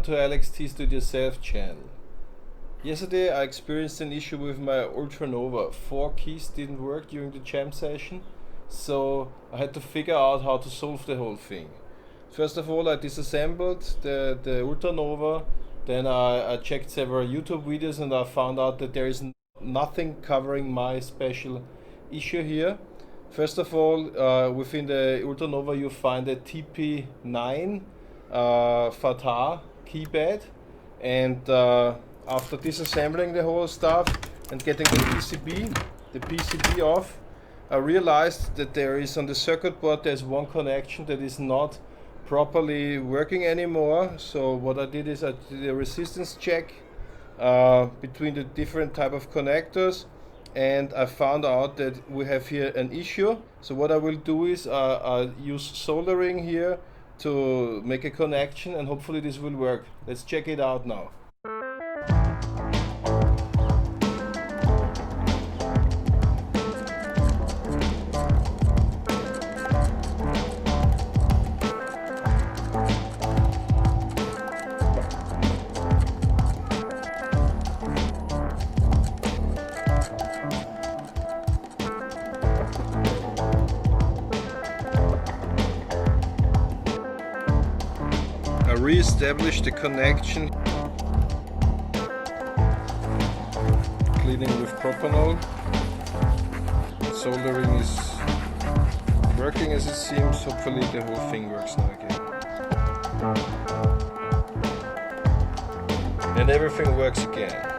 welcome to LXT's Do It Yourself channel. Yesterday I experienced an issue with my Ultranova. 4 keys didn't work during the jam session, so I had to figure out how to solve the whole thing. First of all, I disassembled the Ultranova, then I checked several YouTube videos and I found out that there is nothing covering my special issue here. First of all, within the Ultranova you find a TP9 Fatar keybed, and after disassembling the whole stuff and getting the PCB off, I realized that there is on the circuit board there's one connection that is not properly working anymore. So what I did is I did a resistance check between the different type of connectors, and I found out that we have here an issue. So what I will do is I'll use soldering here to make a connection, and hopefully this will work. Let's check it out now. I re-established the connection, cleaning with propanol. Soldering is working as it seems. Hopefully the whole thing works now again. And everything works again.